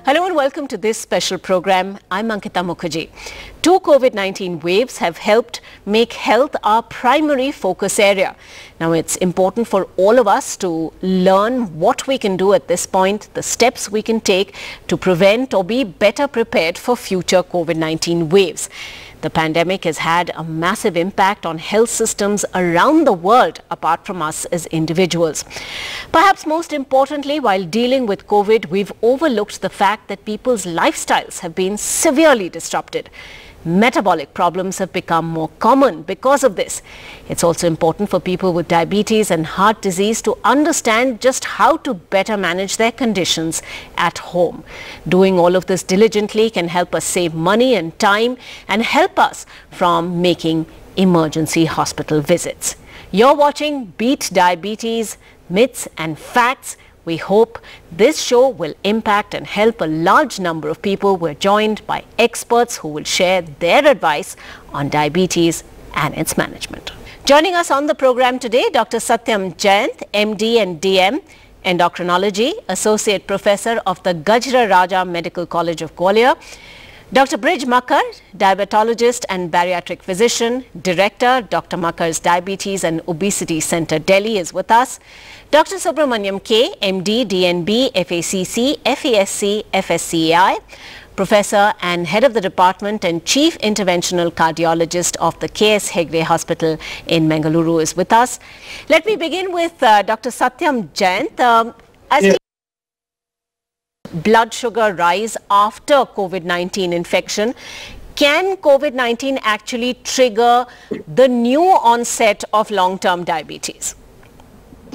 Hello and welcome to this special program. I'm Ankita Mukherjee. Two COVID-19 waves have helped make health our primary focus area. Now it's important for all of us to learn what we can do at this point, the steps we can take to prevent or be better prepared for future COVID-19 waves. The pandemic has had a massive impact on health systems around the world, apart from us as individuals. Perhaps most importantly, while dealing with COVID, we've overlooked the fact that people's lifestyles have been severely disrupted. Metabolic problems have become more common because of this. It's also important for people with diabetes and heart disease to understand just how to better manage their conditions at home. Doing all of this diligently can help us save money and time and help us from making emergency hospital visits. You're watching Beat Diabetes, Myths and Facts. We hope this show will impact and help a large number of people. We're joined by experts who will share their advice on diabetes and its management. Joining us on the program today, Dr. Satyam Jayant, MD and DM, Endocrinology, Associate Professor of the Gajra Raja Medical College of Gwalior. Dr. Brij Makkar, Diabetologist and Bariatric Physician, Director, Dr. Makkar's Diabetes and Obesity Center, Delhi, is with us. Dr. Subramaniam K, MD, DNB, FACC, FASC, FSCAI, Professor and Head of the Department and Chief Interventional Cardiologist of the KS Hegde Hospital in Mangaluru, is with us. Let me begin with Dr. Satyam Jayant. Blood sugar rise after COVID-19 infection. Can COVID-19 actually trigger the new onset of long-term diabetes?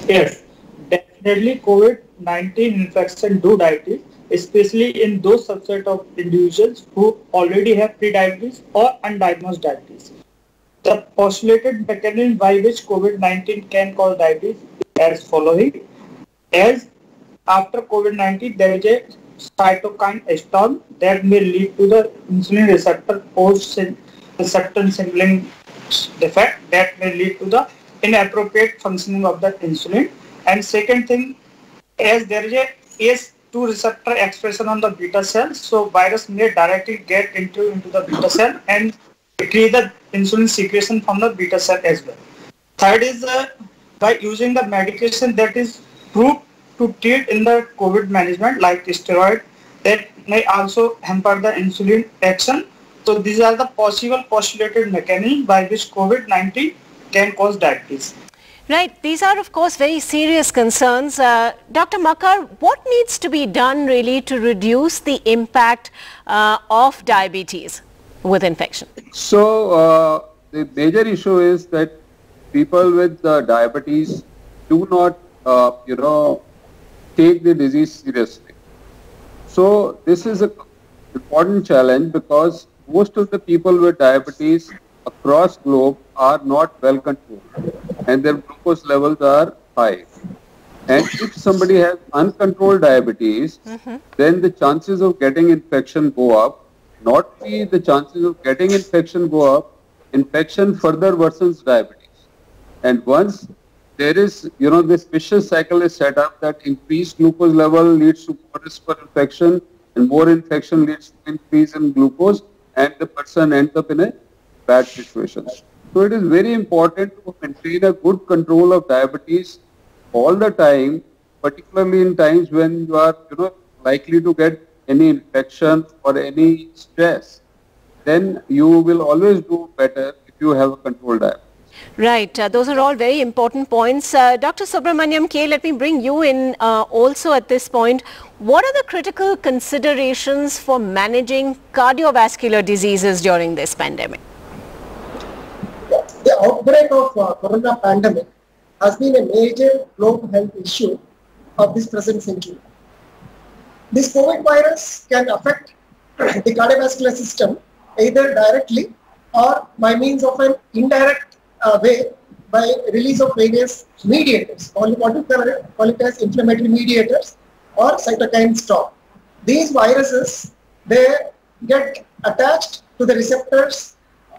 Yes, definitely COVID-19 infection do diabetes, especially in those subset of individuals who already have pre-diabetes or undiagnosed diabetes. The postulated mechanism by which COVID-19 can cause diabetes is as following. As after COVID-19, there is a cytokine storm that may lead to the insulin receptor post-receptor signaling defect that may lead to the inappropriate functioning of the insulin. And second thing, as there is a ACE2 receptor expression on the beta cell, so virus may directly get into the beta cell and decrease the insulin secretion from the beta cell as well. Third is by using the medication that is proved to treat in the COVID management like steroid, that may also hamper the insulin action. So these are the possible postulated mechanisms by which COVID-19 can cause diabetes. Right. These are, of course, very serious concerns. Dr. Makkar, what needs to be done really to reduce the impact of diabetes with infection? So the major issue is that people with diabetes do not, take the disease seriously. So this is an important challenge because most of the people with diabetes across globe are not well controlled and their glucose levels are high. And if somebody has uncontrolled diabetes, then the chances of getting infection go up. Not only the chances of getting infection go up, infection further worsens diabetes. And once there is, this vicious cycle is set up that increased glucose level leads to more risk for infection and more infection leads to increase in glucose and the person ends up in a bad situation. So it is very important to maintain a good control of diabetes all the time, particularly in times when you are, likely to get any infection or any stress. Then you will always do better if you have a controlled diabetes. Right. Those are all very important points. Dr. Subramaniam K, let me bring you in also at this point. What are the critical considerations for managing cardiovascular diseases during this pandemic? The outbreak of corona pandemic has been a major global health issue of this present century. This COVID virus can affect the cardiovascular system either directly or by means of an indirect way by release of various mediators, or what we call it as inflammatory mediators or cytokine storm. These viruses, they get attached to the receptors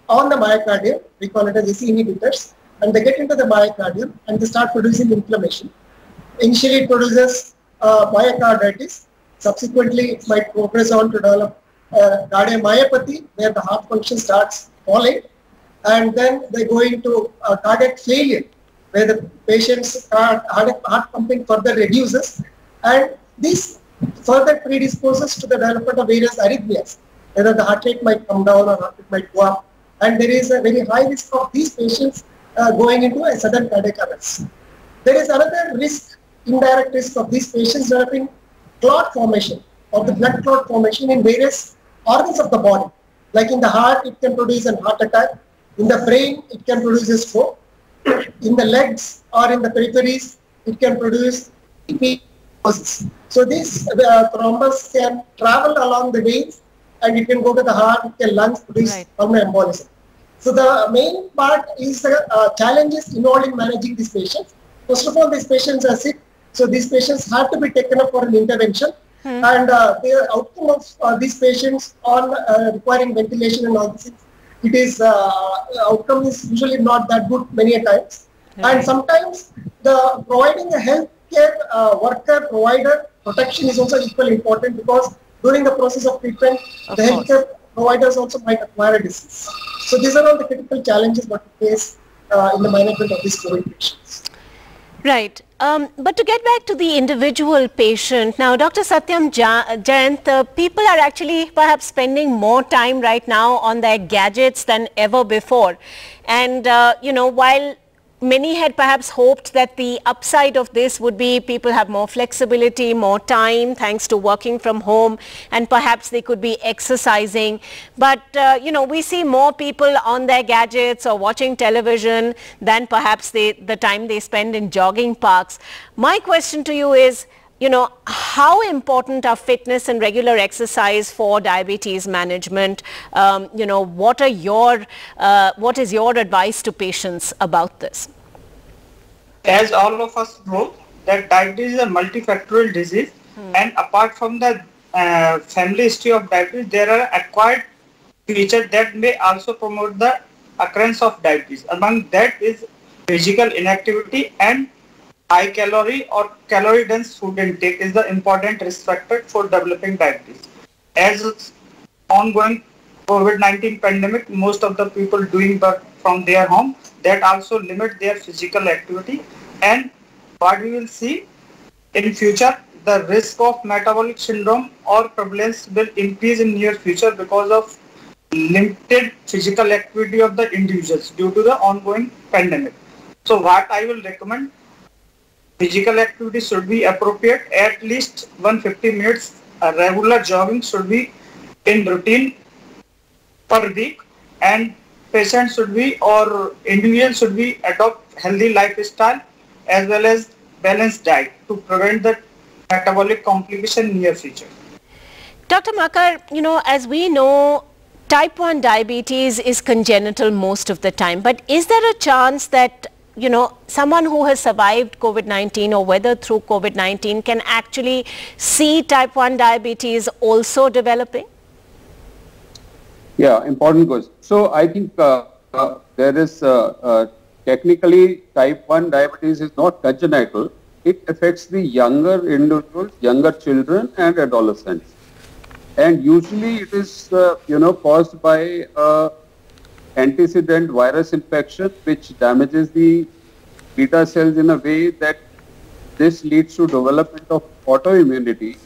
on the myocardium, we call it as ACE inhibitors, and they get into the myocardium and they start producing inflammation. Initially it produces myocarditis, Subsequently, it might progress on to develop cardiomyopathy, where the heart function starts falling, and then they go into cardiac failure, where the patient's heart pumping further reduces, and this further predisposes to the development of various arrhythmias, whether the heart rate might come down or heart rate might go up, and there is a very high risk of these patients going into a sudden cardiac arrest. There is another risk, indirect risk of these patients developing clot formation or the blood clot formation in various organs of the body. Like in the heart, it can produce an heart attack. In the brain, it can produce a stroke. In the legs or in the peripheries, it can produce thrombosis. So this thrombus can travel along the veins and it can go to the heart, it can lungs, produce pulmonary embolism. So the main part is the challenges involved in managing these patients. First of all, these patients are sick, so these patients have to be taken up for an intervention. And the outcome of these patients on requiring ventilation and all these things, it is outcome is usually not that good many a times. And sometimes the providing a healthcare worker provider protection is also equally important, because during the process of treatment, the healthcare providers also might acquire a disease. So these are all the critical challenges that we face in the management of these COVID patients. Right. But to get back to the individual patient, now Dr. Satyam Jayant, people are actually perhaps spending more time right now on their gadgets than ever before. And, you know, while many had perhaps hoped that the upside of this would be people have more flexibility, more time thanks to working from home, and perhaps they could be exercising. But, you know, we see more people on their gadgets or watching television than perhaps the time they spend in jogging parks. My question to you is, you know, how important are fitness and regular exercise for diabetes management? You know, what is your advice to patients about this? As all of us know, that diabetes is a multifactorial disease, and apart from the family history of diabetes, there are acquired features that may also promote the occurrence of diabetes. Among that is physical inactivity and high calorie or calorie dense food intake is the important risk factor for developing diabetes. As ongoing COVID-19 pandemic, most of the people doing work from their home, that also limit their physical activity, and what we will see in future, the risk of metabolic syndrome or prevalence will increase in near future because of limited physical activity of the individuals due to the ongoing pandemic. So what I will recommend, physical activity should be appropriate, at least 150 minutes. Regular jogging should be in routine per week, and patients should be or individuals should be adopt healthy lifestyle as well as balanced diet to prevent the metabolic complication in near future. Dr. Makar, you know, as we know, type 1 diabetes is congenital most of the time, but is there a chance that, you know, someone who has survived COVID-19 or weathered through COVID-19 can actually see type 1 diabetes also developing? Yeah, important question. So I think there is technically type 1 diabetes is not congenital. It affects the younger individuals, younger children and adolescents. And usually it is, you know, caused by antecedent virus infection which damages the beta cells in a way that this leads to development of autoimmunity.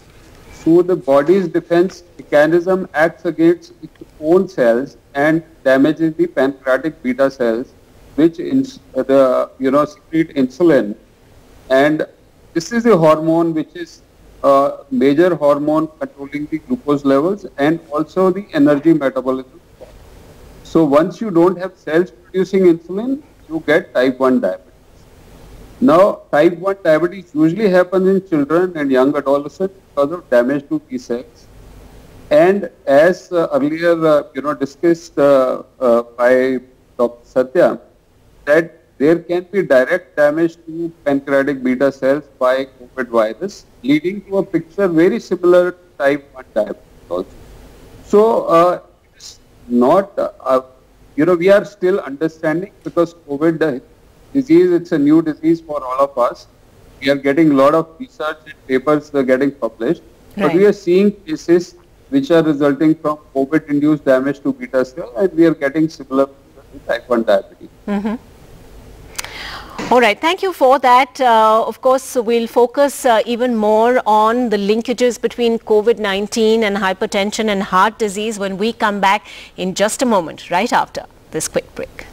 So the body's defense mechanism acts against its own cells and damages the pancreatic beta cells, which secrete insulin. And this is a hormone which is a major hormone controlling the glucose levels and also the energy metabolism. So once you don't have cells producing insulin, you get type 1 diabetes. Now, type 1 diabetes usually happens in children and young adolescents because of damage to T cells. And as earlier, discussed by Dr. Satya, that there can be direct damage to pancreatic beta cells by COVID virus, leading to a picture very similar to type 1 diabetes also. So, it's not, we are still understanding because COVID disease, it's a new disease for all of us. We are getting a lot of research and papers that are getting published. But we are seeing cases which are resulting from COVID-induced damage to beta cell, and we are getting similar with type 1 diabetes. All right, thank you for that. Of course, we'll focus even more on the linkages between COVID-19 and hypertension and heart disease when we come back in just a moment, right after this quick break.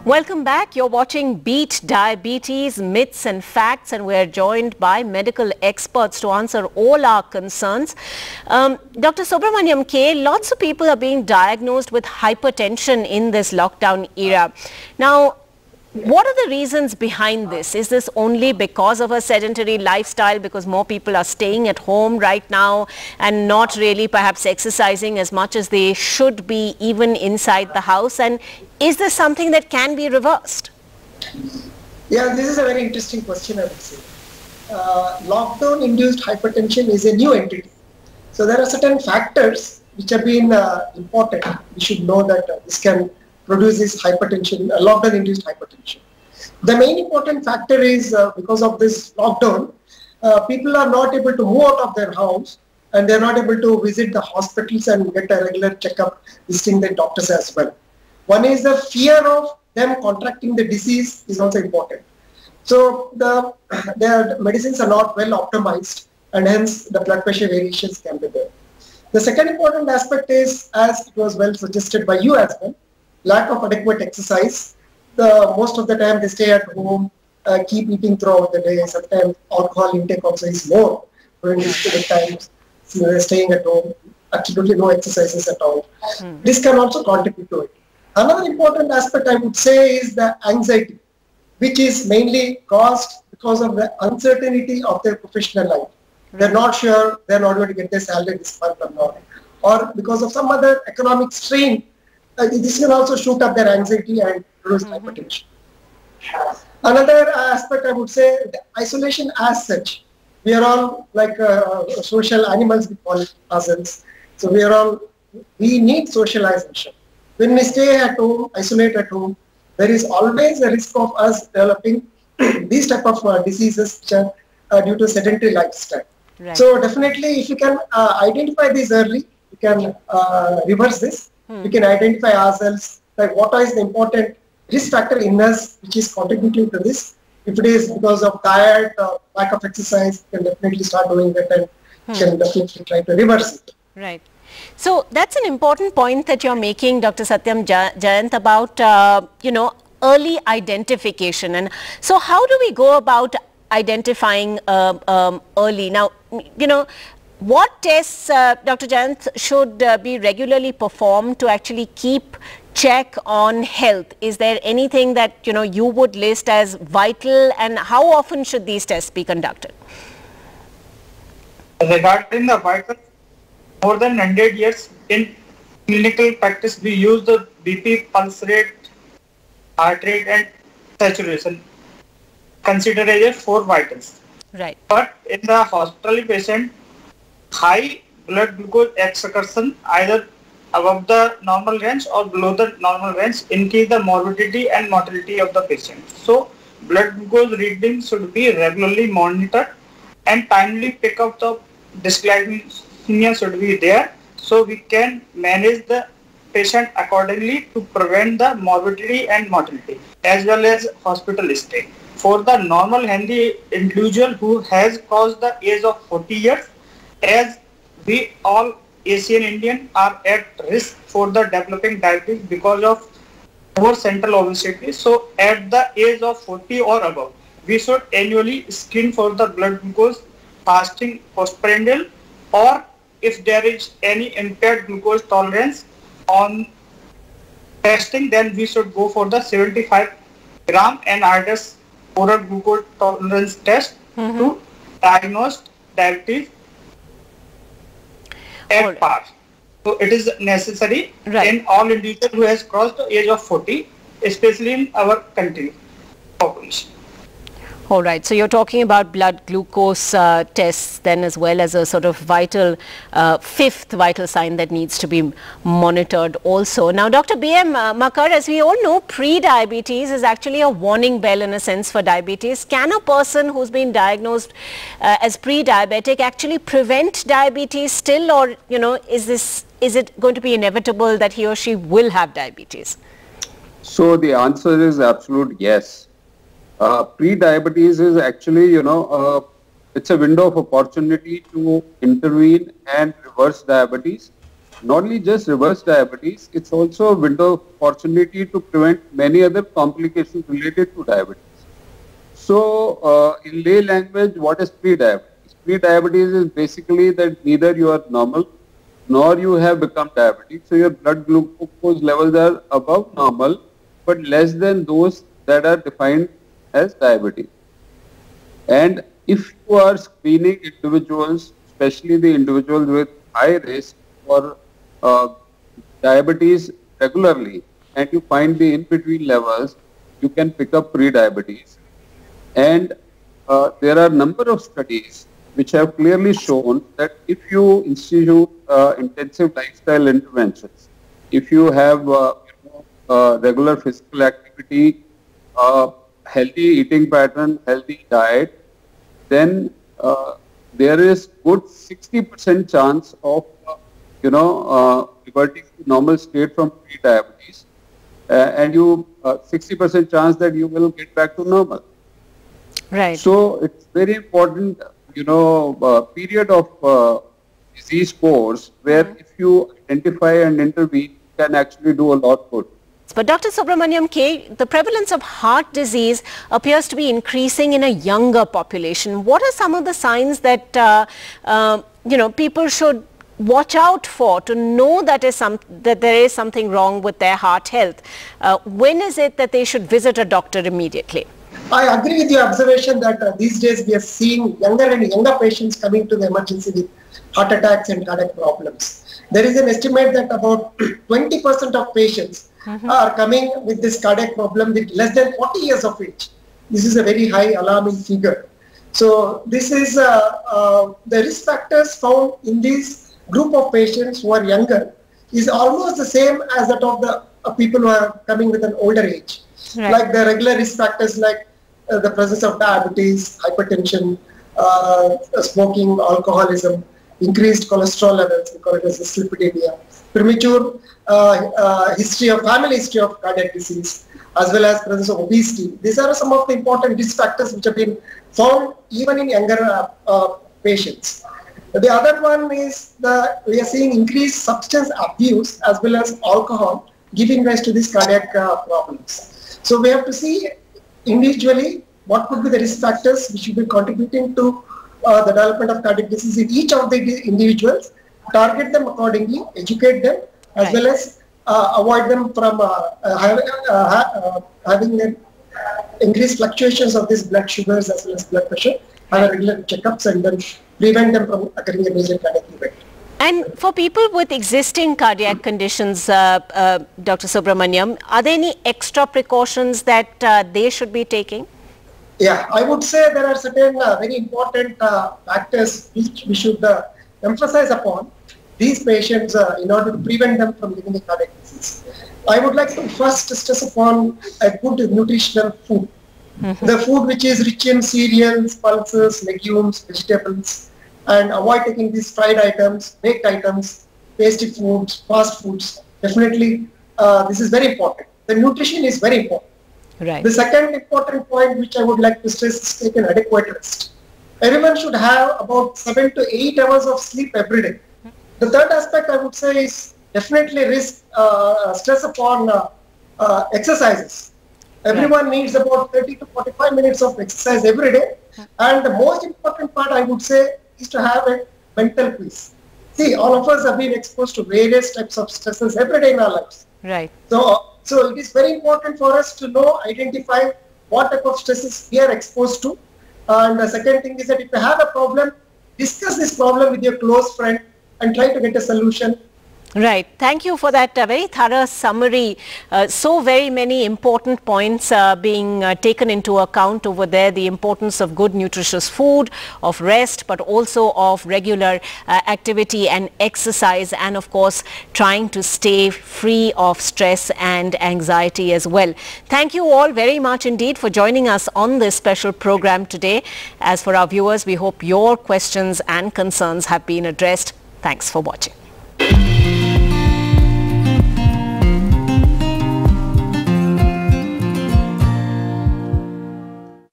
Welcome back. You're watching Beat Diabetes, Myths and Facts, and we're joined by medical experts to answer all our concerns. Dr. Subramaniam K, lots of people are being diagnosed with hypertension in this lockdown era. Now, what are the reasons behind this? Is this only because of a sedentary lifestyle, because more people are staying at home right now and not really perhaps exercising as much as they should be even inside the house? And is this something that can be reversed? Yeah, this is a very interesting question, I would say. Lockdown-induced hypertension is a new entity. So there are certain factors which have been important. We should know that this can produce this hypertension, lockdown-induced hypertension. The main important factor is because of this lockdown, people are not able to move out of their house, and they're not able to visit the hospitals and get a regular checkup, visiting the doctors as well. One is the fear of them contracting the disease is also important. So their medicines are not well optimized, and hence the blood pressure variations can be there. The second important aspect is, as it was well suggested by you as well, lack of adequate exercise. Most of the time they stay at home, keep eating throughout the day. Sometimes alcohol intake also is more during these times. So they're staying at home, absolutely no exercises at all. This can also contribute to it. Another important aspect I would say is the anxiety, which is mainly caused because of the uncertainty of their professional life. They're not sure they're not going to get their salary this month or not. Or because of some other economic strain, this can also shoot up their anxiety and produce hypertension. Another aspect I would say, the isolation as such. We are all like social animals, we call it ourselves. So we need socialization. When we stay at home, isolate at home, there is always a risk of us developing these type of diseases which are due to sedentary lifestyle. Right. So definitely, if you can identify this early, you can reverse this. We can identify ourselves, like what is the important risk factor in us which is contributing to this. If it is because of diet or lack of exercise, you can definitely start doing that and can definitely try to reverse it. Right. So that's an important point that you're making, Dr. Satyam Jayant, about, early identification. And so how do we go about identifying early? Now, what tests, Dr. Jayant, should be regularly performed to actually keep check on health? Is there anything that, you would list as vital, and how often should these tests be conducted? Regarding the vital, more than 100 years in clinical practice, we use the BP, pulse rate, heart rate and saturation considered as 4 vitals. Right. But in the hospital patient, high blood glucose excursion either above the normal range or below the normal range increase the morbidity and mortality of the patient. So blood glucose reading should be regularly monitored, and timely pick up the dysglycemia should be there, so we can manage the patient accordingly to prevent the morbidity and mortality as well as hospital stay. For the normal healthy individual who has crossed the age of 40 years, as we all Asian Indian are at risk for the developing diabetes because of poor central obesity. So at the age of 40 or above, we should annually screen for the blood glucose, fasting, postprandial, or if there is any impaired glucose tolerance on testing, then we should go for the 75 gram NRDS oral glucose tolerance test to diagnose diabetes at par. So it is necessary in all individuals who has crossed the age of 40, especially in our country population. All right. So you're talking about blood glucose tests then, as well as a sort of vital, fifth vital sign that needs to be monitored also. Now, Dr. B.M. Makar, as we all know, pre-diabetes is actually a warning bell in a sense for diabetes. Can a person who's been diagnosed as pre-diabetic actually prevent diabetes still, or, you know, is it going to be inevitable that he or she will have diabetes? So the answer is absolute yes. Pre-diabetes is actually, it's a window of opportunity to intervene and reverse diabetes. Not only just reverse diabetes, it's also a window of opportunity to prevent many other complications related to diabetes. So, in lay language, what is pre-diabetes? Pre-diabetes is basically that neither you are normal nor you have become diabetic. So, your blood glucose levels are above normal but less than those that are defined as diabetes. And if you are screening individuals, especially the individuals with high risk for diabetes regularly, and you find the in-between levels, you can pick up pre-diabetes. And there are a number of studies which have clearly shown that if you institute intensive lifestyle interventions, if you have regular physical activity, healthy eating pattern, healthy diet, then there is good 60% chance of, reverting to normal state from pre-diabetes, and 60% chance that you will get back to normal. Right. So it's very important, period of disease course where if you identify and intervene, you can actually do a lot good. But Dr. Subramaniam K, the prevalence of heart disease appears to be increasing in a younger population. What are some of the signs that, people should watch out for to know that there is something wrong with their heart health? When is it that they should visit a doctor immediately? I agree with your observation that these days we are seeing younger and younger patients coming to the emergency with heart attacks and cardiac problems. There is an estimate that about 20% of patients are coming with this cardiac problem with less than 40 years of age. This is a very high alarming figure. So this is the risk factors found in this group of patients who are younger is almost the same as that of the people who are coming with an older age. Right. Like the regular risk factors like the presence of diabetes, hypertension, smoking, alcoholism, increased cholesterol levels, we call it as dyslipidemia, premature family history of cardiac disease, as well as presence of obesity. These are some of the important risk factors which have been found even in younger patients. The other one is we are seeing increased substance abuse as well as alcohol giving rise to these cardiac problems. So we have to see individually what could be the risk factors which should be contributing to the development of cardiac disease in each of the individuals, target them accordingly, educate them, as well as avoid them from having them increased fluctuations of these blood sugars as well as blood pressure, have regular checkups, and then prevent them from occurring a major cardiac event. And for people with existing cardiac conditions, Dr. Subramaniam, are there any extra precautions that they should be taking? Yeah, I would say there are certain very important factors which we should emphasize upon these patients in order to prevent them from getting a cardiac disease. I would like to first stress upon a good nutritional food. The food which is rich in cereals, pulses, legumes, vegetables, and avoid taking these fried items, baked items, tasty foods, fast foods. Definitely, this is very important. The nutrition is very important. Right. The second important point which I would like to stress is take an adequate rest. Everyone should have about 7 to 8 hours of sleep every day. The third aspect I would say is definitely stress upon exercises. Everyone needs about 30 to 45 minutes of exercise every day. And the most important part I would say is to have a mental peace. See, all of us have been exposed to various types of stresses every day in our lives. Right. So it is very important for us to identify what type of stresses we are exposed to. And the second thing is that if you have a problem, discuss this problem with your close friend and try to get a solution. Right. Thank you for that very thorough summary. So very many important points being taken into account over there. The importance of good nutritious food, of rest, but also of regular activity and exercise, and of course trying to stay free of stress and anxiety as well. Thank you all very much indeed for joining us on this special program today. As for our viewers, we hope your questions and concerns have been addressed. Thanks for watching.